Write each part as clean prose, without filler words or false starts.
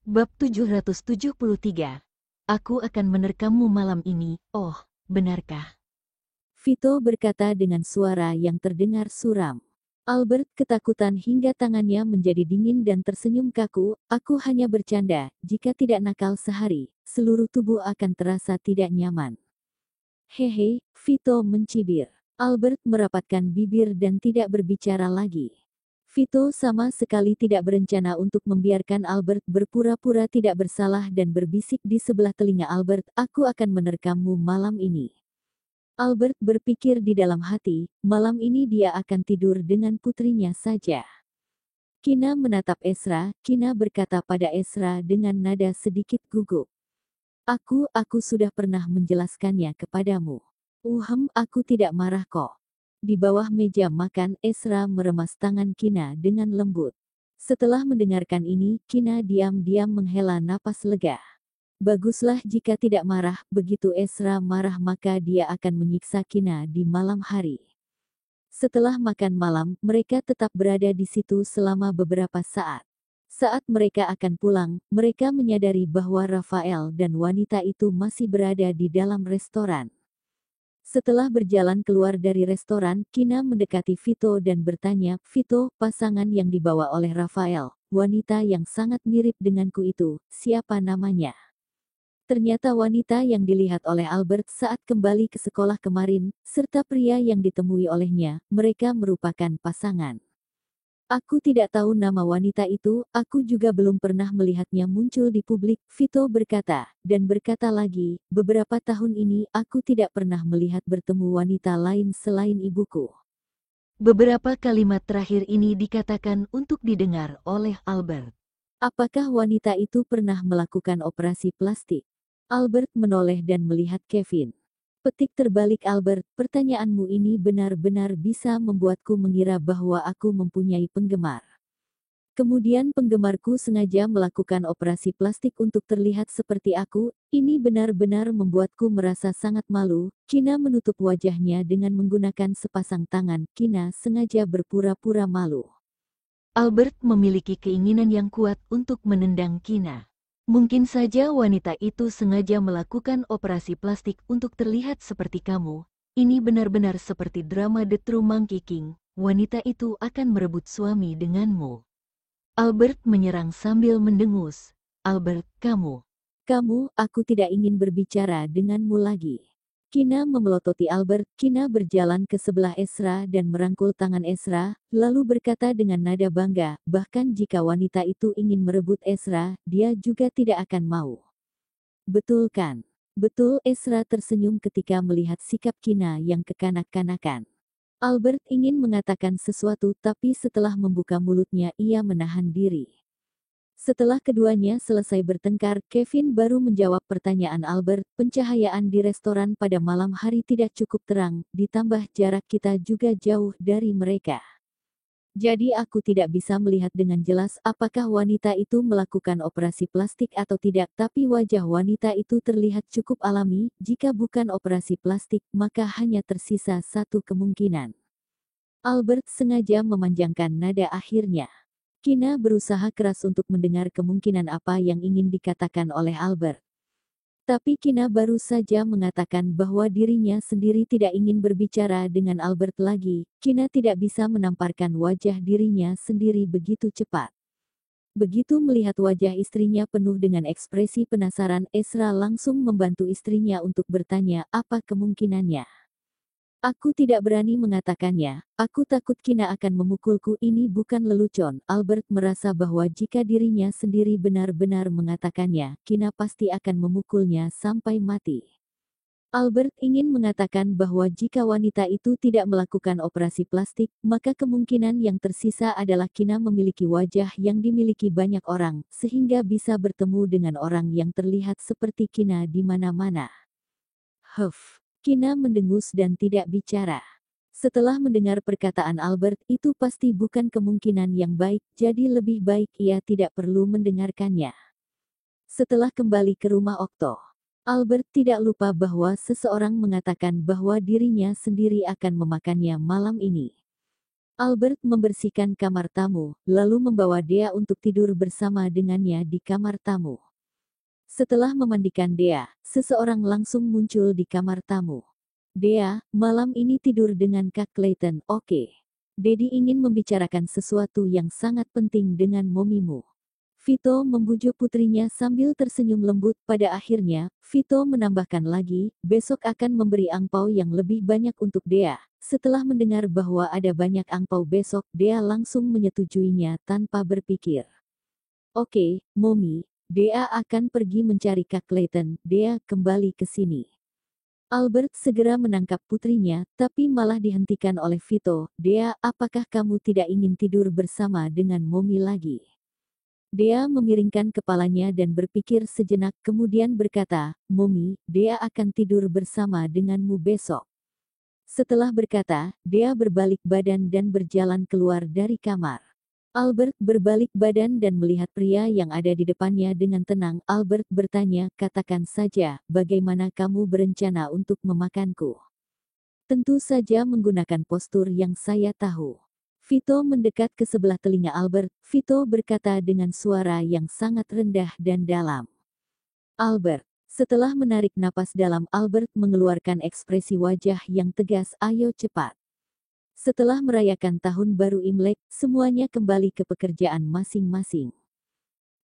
Bab 773. Aku akan menerkammu malam ini, oh, benarkah? Vito berkata dengan suara yang terdengar suram. Albert ketakutan hingga tangannya menjadi dingin dan tersenyum kaku. Aku hanya bercanda, jika tidak nakal sehari, seluruh tubuh akan terasa tidak nyaman. Hehe, Vito mencibir. Albert merapatkan bibir dan tidak berbicara lagi. Vito sama sekali tidak berencana untuk membiarkan Albert berpura-pura tidak bersalah dan berbisik di sebelah telinga Albert, aku akan menerkammu malam ini. Albert berpikir di dalam hati, malam ini dia akan tidur dengan putrinya saja. Kina menatap Ezra, Kina berkata pada Ezra dengan nada sedikit gugup. Aku sudah pernah menjelaskannya kepadamu. Aku tidak marah kok. Di bawah meja makan, Ezra meremas tangan Kina dengan lembut. Setelah mendengarkan ini, Kina diam-diam menghela napas lega. Baguslah jika tidak marah, begitu Ezra marah maka dia akan menyiksa Kina di malam hari. Setelah makan malam, mereka tetap berada di situ selama beberapa saat. Saat mereka akan pulang, mereka menyadari bahwa Rafael dan wanita itu masih berada di dalam restoran. Setelah berjalan keluar dari restoran, Kina mendekati Vito dan bertanya, Vito, pasangan yang dibawa oleh Rafael, wanita yang sangat mirip denganku itu, siapa namanya? Ternyata wanita yang dilihat oleh Albert saat kembali ke sekolah kemarin, serta pria yang ditemui olehnya, mereka merupakan pasangan. Aku tidak tahu nama wanita itu, aku juga belum pernah melihatnya muncul di publik, Vito berkata, dan berkata lagi, beberapa tahun ini aku tidak pernah melihat bertemu wanita lain selain ibuku. Beberapa kalimat terakhir ini dikatakan untuk didengar oleh Albert. Apakah wanita itu pernah melakukan operasi plastik? Albert menoleh dan melihat Kevin. Petik terbalik Albert, pertanyaanmu ini benar-benar bisa membuatku mengira bahwa aku mempunyai penggemar. Kemudian penggemarku sengaja melakukan operasi plastik untuk terlihat seperti aku, ini benar-benar membuatku merasa sangat malu. Kina menutup wajahnya dengan menggunakan sepasang tangan, Kina sengaja berpura-pura malu. Albert memiliki keinginan yang kuat untuk menendang Kina. Mungkin saja wanita itu sengaja melakukan operasi plastik untuk terlihat seperti kamu. Ini benar-benar seperti drama The True Monkey King. Wanita itu akan merebut suami denganmu. Albert menyerang sambil mendengus. Albert, kamu. Aku tidak ingin berbicara denganmu lagi. Kina memelototi Albert, Kina berjalan ke sebelah Ezra dan merangkul tangan Ezra, lalu berkata dengan nada bangga, bahkan jika wanita itu ingin merebut Ezra, dia juga tidak akan mau. Betul kan? Betul, Ezra tersenyum ketika melihat sikap Kina yang kekanak-kanakan. Albert ingin mengatakan sesuatu tapi setelah membuka mulutnya ia menahan diri. Setelah keduanya selesai bertengkar, Kevin baru menjawab pertanyaan Albert, pencahayaan di restoran pada malam hari tidak cukup terang, ditambah jarak kita juga jauh dari mereka. Jadi aku tidak bisa melihat dengan jelas apakah wanita itu melakukan operasi plastik atau tidak, tapi wajah wanita itu terlihat cukup alami, jika bukan operasi plastik, maka hanya tersisa satu kemungkinan. Albert sengaja memanjangkan nada akhirnya. Kina berusaha keras untuk mendengar kemungkinan apa yang ingin dikatakan oleh Albert. Tapi Kina baru saja mengatakan bahwa dirinya sendiri tidak ingin berbicara dengan Albert lagi. Kina tidak bisa menamparkan wajah dirinya sendiri begitu cepat. Begitu melihat wajah istrinya penuh dengan ekspresi penasaran, Ezra langsung membantu istrinya untuk bertanya apa kemungkinannya. Aku tidak berani mengatakannya, aku takut Kina akan memukulku, ini bukan lelucon. Albert merasa bahwa jika dirinya sendiri benar-benar mengatakannya, Kina pasti akan memukulnya sampai mati. Albert ingin mengatakan bahwa jika wanita itu tidak melakukan operasi plastik, maka kemungkinan yang tersisa adalah Kina memiliki wajah yang dimiliki banyak orang, sehingga bisa bertemu dengan orang yang terlihat seperti Kina di mana-mana. Kina mendengus dan tidak bicara. Setelah mendengar perkataan Albert, itu pasti bukan kemungkinan yang baik, jadi lebih baik ia tidak perlu mendengarkannya. Setelah kembali ke rumah Okto, Albert tidak lupa bahwa seseorang mengatakan bahwa dirinya sendiri akan memakannya malam ini. Albert membersihkan kamar tamu, lalu membawa Dea untuk tidur bersama dengannya di kamar tamu. Setelah memandikan Dea, seseorang langsung muncul di kamar tamu. Dea, malam ini tidur dengan Kak Clayton, oke? Dedi ingin membicarakan sesuatu yang sangat penting dengan momimu. Vito membujuk putrinya sambil tersenyum lembut. Pada akhirnya, Vito menambahkan lagi, besok akan memberi angpau yang lebih banyak untuk Dea. Setelah mendengar bahwa ada banyak angpau besok, Dea langsung menyetujuinya tanpa berpikir. Oke, Momi, Dea akan pergi mencari Kak Clayton. Dea kembali ke sini. Albert segera menangkap putrinya, tapi malah dihentikan oleh Vito. Dea, apakah kamu tidak ingin tidur bersama dengan Momi lagi? Dea memiringkan kepalanya dan berpikir sejenak kemudian berkata, Momi, Dea akan tidur bersama denganmu besok. Setelah berkata, Dea berbalik badan dan berjalan keluar dari kamar. Albert berbalik badan dan melihat pria yang ada di depannya dengan tenang. Albert bertanya, katakan saja, bagaimana kamu berencana untuk memakanku? Tentu saja menggunakan postur yang saya tahu. Vito mendekat ke sebelah telinga Albert. Vito berkata dengan suara yang sangat rendah dan dalam. Albert. Setelah menarik napas dalam, Albert mengeluarkan ekspresi wajah yang tegas, ayo cepat. Setelah merayakan tahun baru Imlek, semuanya kembali ke pekerjaan masing-masing.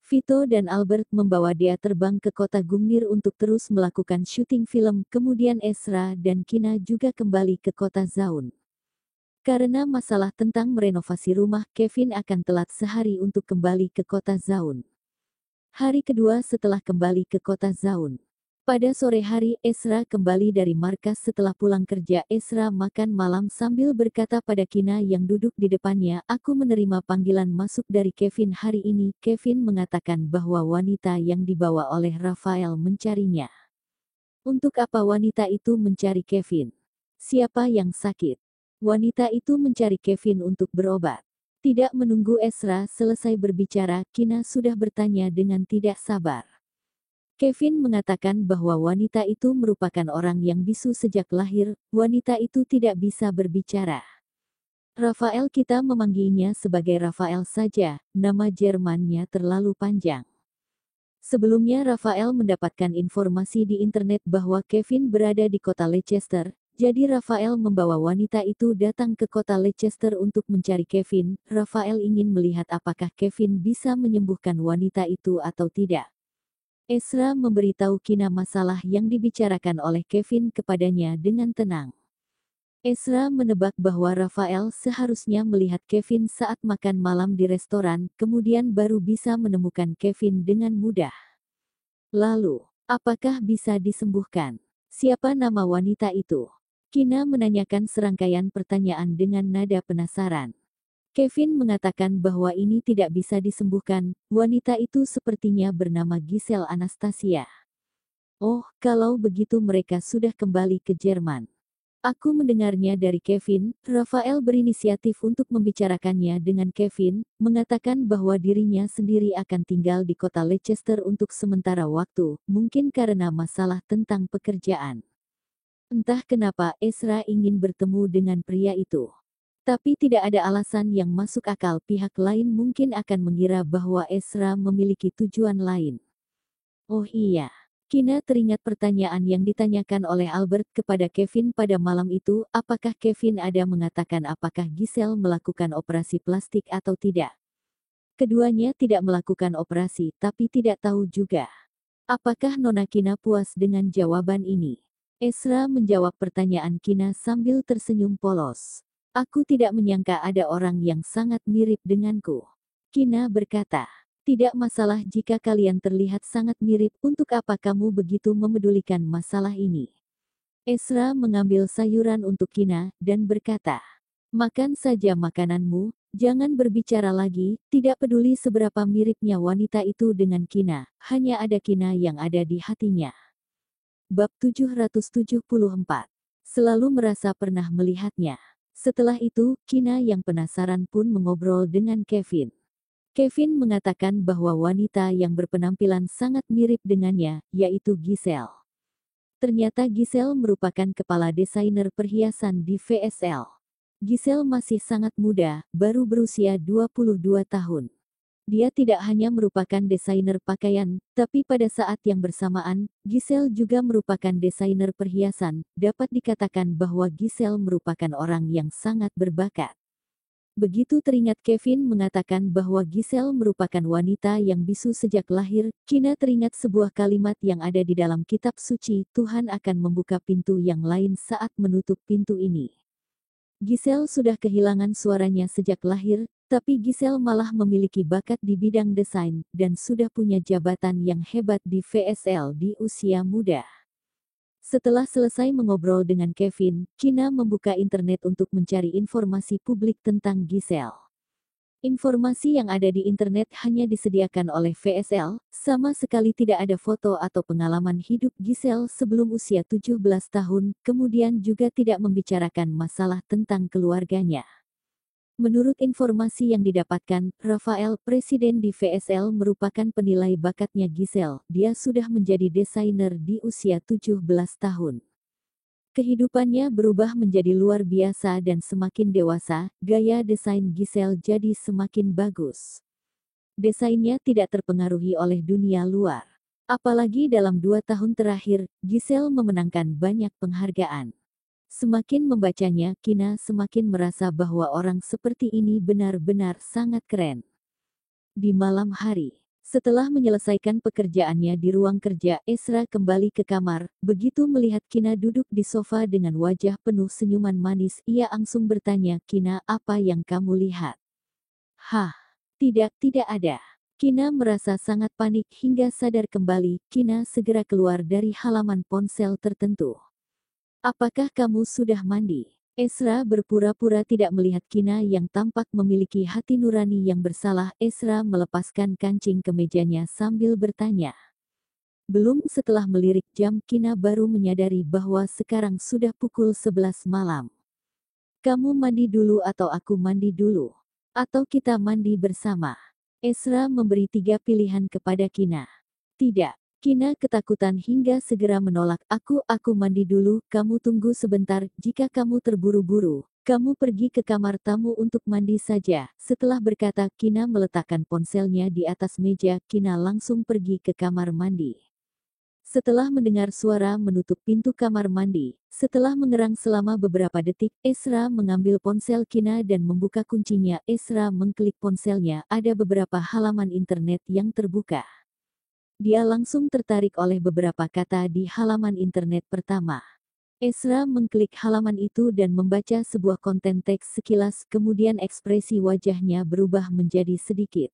Vito dan Albert membawa Dea terbang ke kota Gungnir untuk terus melakukan syuting film, kemudian Ezra dan Kina juga kembali ke kota Zaun. Karena masalah tentang merenovasi rumah, Kevin akan telat sehari untuk kembali ke kota Zaun. Hari kedua setelah kembali ke kota Zaun. Pada sore hari, Ezra kembali dari markas setelah pulang kerja. Ezra makan malam sambil berkata pada Kina yang duduk di depannya, aku menerima panggilan masuk dari Kevin hari ini. Kevin mengatakan bahwa wanita yang dibawa oleh Rafael mencarinya. Untuk apa wanita itu mencari Kevin? Siapa yang sakit? Wanita itu mencari Kevin untuk berobat. Tidak menunggu Ezra selesai berbicara, Kina sudah bertanya dengan tidak sabar. Kevin mengatakan bahwa wanita itu merupakan orang yang bisu sejak lahir. Wanita itu tidak bisa berbicara. Rafael, kita memanggilnya sebagai Rafael saja, nama Jermannya terlalu panjang. Sebelumnya Rafael mendapatkan informasi di internet bahwa Kevin berada di kota Leicester, jadi Rafael membawa wanita itu datang ke kota Leicester untuk mencari Kevin. Rafael ingin melihat apakah Kevin bisa menyembuhkan wanita itu atau tidak. Ezra memberitahu Kina masalah yang dibicarakan oleh Kevin kepadanya dengan tenang. Ezra menebak bahwa Rafael seharusnya melihat Kevin saat makan malam di restoran, kemudian baru bisa menemukan Kevin dengan mudah. Lalu, apakah bisa disembuhkan? Siapa nama wanita itu? Kina menanyakan serangkaian pertanyaan dengan nada penasaran. Kevin mengatakan bahwa ini tidak bisa disembuhkan. Wanita itu sepertinya bernama Giselle Anastasia. Oh, kalau begitu mereka sudah kembali ke Jerman. Aku mendengarnya dari Kevin. Rafael berinisiatif untuk membicarakannya dengan Kevin, mengatakan bahwa dirinya sendiri akan tinggal di kota Leicester untuk sementara waktu, mungkin karena masalah tentang pekerjaan. Entah kenapa Ezra ingin bertemu dengan pria itu. Tapi tidak ada alasan yang masuk akal. Pihak lain mungkin akan mengira bahwa Ezra memiliki tujuan lain. Oh iya. Kina teringat pertanyaan yang ditanyakan oleh Albert kepada Kevin pada malam itu, apakah Kevin ada mengatakan apakah Giselle melakukan operasi plastik atau tidak. Keduanya tidak melakukan operasi, tapi tidak tahu juga. Apakah Nona Kina puas dengan jawaban ini? Ezra menjawab pertanyaan Kina sambil tersenyum polos. Aku tidak menyangka ada orang yang sangat mirip denganku. Kina berkata, tidak masalah jika kalian terlihat sangat mirip, untuk apa kamu begitu memedulikan masalah ini? Ezra mengambil sayuran untuk Kina, dan berkata, makan saja makananmu, jangan berbicara lagi, tidak peduli seberapa miripnya wanita itu dengan Kina, hanya ada Kina yang ada di hatinya. Bab 774. Selalu merasa pernah melihatnya. Setelah itu, Kina yang penasaran pun mengobrol dengan Kevin. Kevin mengatakan bahwa wanita yang berpenampilan sangat mirip dengannya, yaitu Giselle. Ternyata Giselle merupakan kepala desainer perhiasan di VSL. Giselle masih sangat muda, baru berusia 22 tahun. Dia tidak hanya merupakan desainer pakaian, tapi pada saat yang bersamaan, Giselle juga merupakan desainer perhiasan. Dapat dikatakan bahwa Giselle merupakan orang yang sangat berbakat. Begitu teringat Kevin mengatakan bahwa Giselle merupakan wanita yang bisu sejak lahir, Kina teringat sebuah kalimat yang ada di dalam kitab suci, Tuhan akan membuka pintu yang lain saat menutup pintu ini. Giselle sudah kehilangan suaranya sejak lahir, tapi Giselle malah memiliki bakat di bidang desain, dan sudah punya jabatan yang hebat di VSL di usia muda. Setelah selesai mengobrol dengan Kevin, Kina membuka internet untuk mencari informasi publik tentang Giselle. Informasi yang ada di internet hanya disediakan oleh VSL, sama sekali tidak ada foto atau pengalaman hidup Giselle sebelum usia 17 tahun, kemudian juga tidak membicarakan masalah tentang keluarganya. Menurut informasi yang didapatkan, Rafael, presiden di VSL merupakan penilai bakatnya Giselle. Dia sudah menjadi desainer di usia 17 tahun. Kehidupannya berubah menjadi luar biasa dan semakin dewasa, gaya desain Giselle jadi semakin bagus. Desainnya tidak terpengaruhi oleh dunia luar. Apalagi dalam 2 tahun terakhir, Giselle memenangkan banyak penghargaan. Semakin membacanya, Kina semakin merasa bahwa orang seperti ini benar-benar sangat keren. Di malam hari, setelah menyelesaikan pekerjaannya di ruang kerja, Esra kembali ke kamar. Begitu melihat Kina duduk di sofa dengan wajah penuh senyuman manis, ia langsung bertanya, "Kina, apa yang kamu lihat?" "Hah, tidak ada." Kina merasa sangat panik hingga sadar kembali. Kina segera keluar dari halaman ponsel tertentu. "Apakah kamu sudah mandi?" Esra berpura-pura tidak melihat Kina yang tampak memiliki hati nurani yang bersalah. Esra melepaskan kancing kemejanya sambil bertanya. Belum. Setelah melirik jam, Kina baru menyadari bahwa sekarang sudah pukul 11 malam. "Kamu mandi dulu atau aku mandi dulu? Atau kita mandi bersama?" Esra memberi 3 pilihan kepada Kina. "Tidak." Kina ketakutan hingga segera menolak. Aku mandi dulu, kamu tunggu sebentar. Jika kamu terburu-buru, kamu pergi ke kamar tamu untuk mandi saja." Setelah berkata, Kina meletakkan ponselnya di atas meja. Kina langsung pergi ke kamar mandi. Setelah mendengar suara menutup pintu kamar mandi, setelah mengerang selama beberapa detik, Esra mengambil ponsel Kina dan membuka kuncinya. Esra mengklik ponselnya, ada beberapa halaman internet yang terbuka. Dia langsung tertarik oleh beberapa kata di halaman internet pertama. Esra mengklik halaman itu dan membaca sebuah konten teks sekilas, kemudian ekspresi wajahnya berubah menjadi sedikit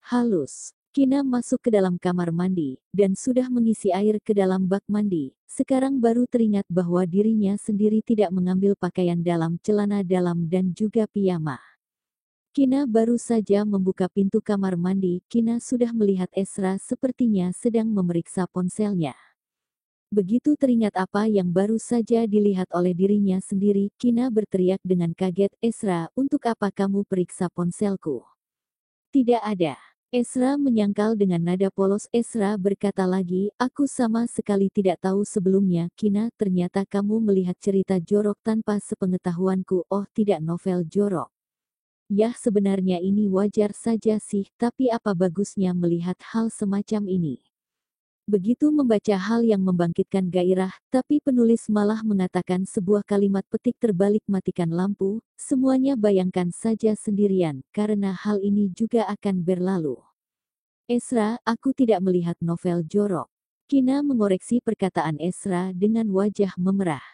halus. Kina masuk ke dalam kamar mandi, dan sudah mengisi air ke dalam bak mandi. Sekarang baru teringat bahwa dirinya sendiri tidak mengambil pakaian dalam, celana dalam dan juga piyama. Kina baru saja membuka pintu kamar mandi, Kina sudah melihat Esra sepertinya sedang memeriksa ponselnya. Begitu teringat apa yang baru saja dilihat oleh dirinya sendiri, Kina berteriak dengan kaget, "Esra, untuk apa kamu periksa ponselku?" "Tidak ada." Esra menyangkal dengan nada polos. Esra berkata lagi, "Aku sama sekali tidak tahu sebelumnya." "Kina, ternyata kamu melihat cerita jorok tanpa sepengetahuanku." "Oh tidak, novel jorok. Yah, sebenarnya ini wajar saja sih, tapi apa bagusnya melihat hal semacam ini?" Begitu membaca hal yang membangkitkan gairah, tapi penulis malah mengatakan sebuah kalimat petik terbalik, "Matikan lampu, semuanya bayangkan saja sendirian, karena hal ini juga akan berlalu." "Esra, aku tidak melihat novel jorok." Kina mengoreksi perkataan Esra dengan wajah memerah.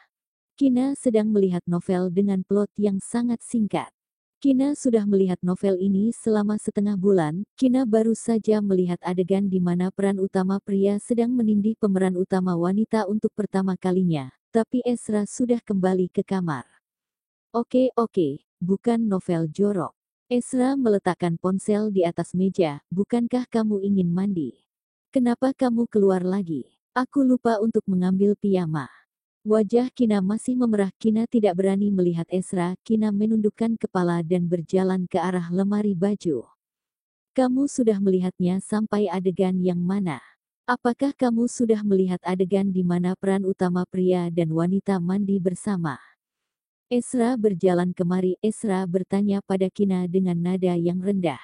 Kina sedang melihat novel dengan plot yang sangat singkat. Kina sudah melihat novel ini selama setengah bulan. Kina baru saja melihat adegan di mana peran utama pria sedang menindih pemeran utama wanita untuk pertama kalinya. Tapi Esra sudah kembali ke kamar. Oke, bukan novel jorok." Esra meletakkan ponsel di atas meja. "Bukankah kamu ingin mandi? Kenapa kamu keluar lagi?" "Aku lupa untuk mengambil piyama." Wajah Kina masih memerah. Kina tidak berani melihat Esra. Kina menundukkan kepala dan berjalan ke arah lemari baju. "Kamu sudah melihatnya sampai adegan yang mana? Apakah kamu sudah melihat adegan di mana peran utama pria dan wanita mandi bersama?" Ezra berjalan kemari. Ezra bertanya pada Kina dengan nada yang rendah.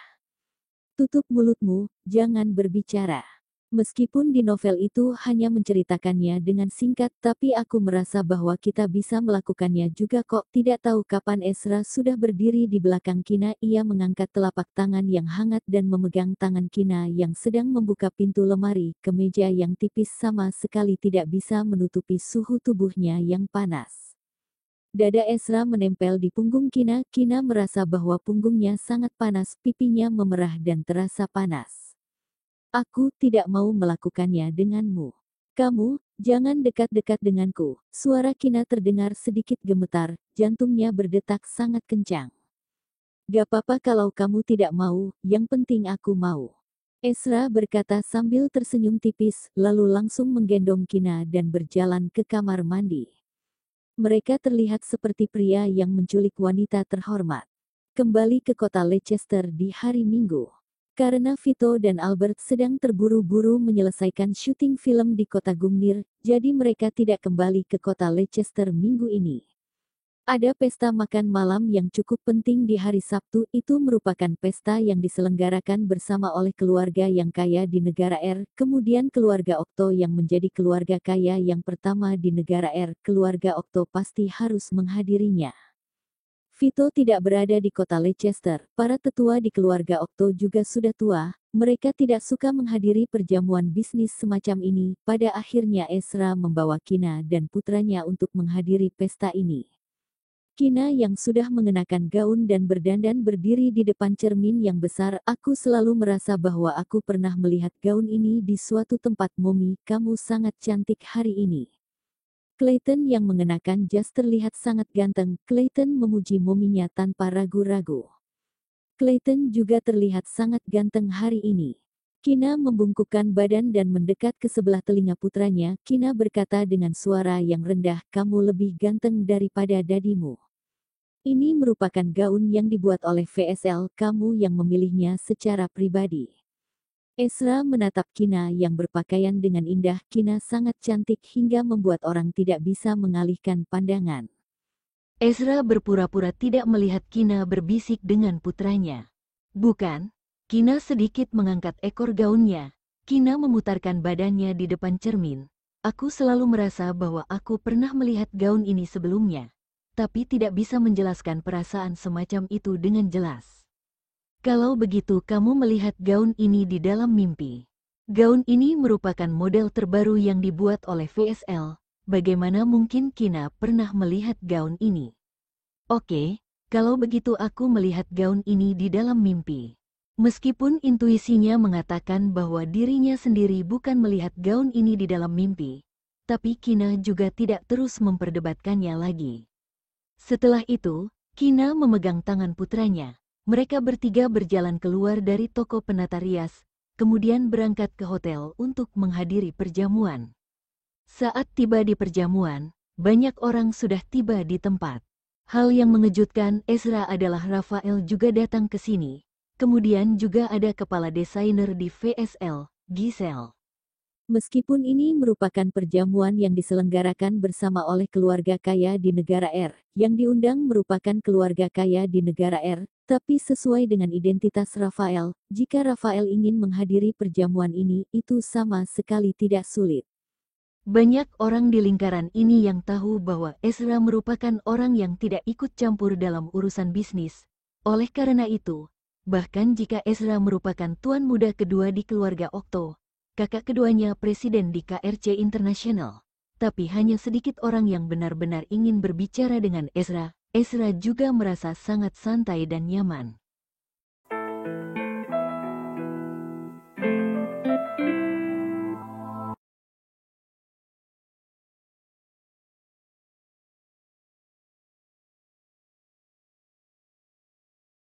Tutup mulutmu, jangan berbicara. Meskipun di novel itu hanya menceritakannya dengan singkat, tapi aku merasa bahwa kita bisa melakukannya juga kok. Tidak tahu kapan Ezra sudah berdiri di belakang Kina. Ia mengangkat telapak tangan yang hangat dan memegang tangan Kina yang sedang membuka pintu lemari. Kemeja yang tipis sama sekali tidak bisa menutupi suhu tubuhnya yang panas. Dada Ezra menempel di punggung Kina. Kina merasa bahwa punggungnya sangat panas, pipinya memerah dan terasa panas. Aku tidak mau melakukannya denganmu. Kamu, jangan dekat-dekat denganku. Suara Kina terdengar sedikit gemetar, jantungnya berdetak sangat kencang. Gak apa-apa kalau kamu tidak mau, yang penting aku mau. Ezra berkata sambil tersenyum tipis, lalu langsung menggendong Kina dan berjalan ke kamar mandi. Mereka terlihat seperti pria yang menculik wanita terhormat. Kembali ke kota Leicester di hari Minggu. Karena Vito dan Albert sedang terburu-buru menyelesaikan syuting film di kota Gungnir, jadi mereka tidak kembali ke kota Leicester minggu ini. Ada pesta makan malam yang cukup penting di hari Sabtu. Itu merupakan pesta yang diselenggarakan bersama oleh keluarga yang kaya di negara R, kemudian keluarga Okto yang menjadi keluarga kaya yang pertama di negara R. Keluarga Okto pasti harus menghadirinya. Vito tidak berada di kota Leicester. Para tetua di keluarga Okto juga sudah tua. Mereka tidak suka menghadiri perjamuan bisnis semacam ini. Pada akhirnya Ezra membawa Kina dan putranya untuk menghadiri pesta ini. Kina yang sudah mengenakan gaun dan berdandan berdiri di depan cermin yang besar. Aku selalu merasa bahwa aku pernah melihat gaun ini di suatu tempat. Mommy, kamu sangat cantik hari ini. Clayton yang mengenakan jas terlihat sangat ganteng. Clayton memuji mominya tanpa ragu-ragu. Clayton juga terlihat sangat ganteng hari ini. Kina membungkukkan badan dan mendekat ke sebelah telinga putranya. Kina berkata dengan suara yang rendah, kamu lebih ganteng daripada dadimu. Ini merupakan gaun yang dibuat oleh VSL, kamu yang memilihnya secara pribadi. Ezra menatap Kina yang berpakaian dengan indah. Kina sangat cantik hingga membuat orang tidak bisa mengalihkan pandangan. Ezra berpura-pura tidak melihat Kina berbisik dengan putranya. Bukan, Kina sedikit mengangkat ekor gaunnya. Kina memutarkan badannya di depan cermin. Aku selalu merasa bahwa aku pernah melihat gaun ini sebelumnya, tapi tidak bisa menjelaskan perasaan semacam itu dengan jelas. Kalau begitu kamu melihat gaun ini di dalam mimpi. Gaun ini merupakan model terbaru yang dibuat oleh VSL. Bagaimana mungkin Kina pernah melihat gaun ini? Oke, kalau begitu aku melihat gaun ini di dalam mimpi. Meskipun intuisinya mengatakan bahwa dirinya sendiri bukan melihat gaun ini di dalam mimpi, tapi Kina juga tidak terus memperdebatkannya lagi. Setelah itu, Kina memegang tangan putranya. Mereka bertiga berjalan keluar dari toko penata rias, kemudian berangkat ke hotel untuk menghadiri perjamuan. Saat tiba di perjamuan, banyak orang sudah tiba di tempat. Hal yang mengejutkan Ezra adalah Rafael juga datang ke sini. Kemudian juga ada kepala desainer di VSL, Giselle. Meskipun ini merupakan perjamuan yang diselenggarakan bersama oleh keluarga kaya di negara R, yang diundang merupakan keluarga kaya di negara R, tapi sesuai dengan identitas Rafael, jika Rafael ingin menghadiri perjamuan ini, itu sama sekali tidak sulit. Banyak orang di lingkaran ini yang tahu bahwa Ezra merupakan orang yang tidak ikut campur dalam urusan bisnis. Oleh karena itu, bahkan jika Ezra merupakan tuan muda kedua di keluarga Okto, kakak keduanya presiden di KRC International, tapi hanya sedikit orang yang benar-benar ingin berbicara dengan Ezra. Ezra juga merasa sangat santai dan nyaman.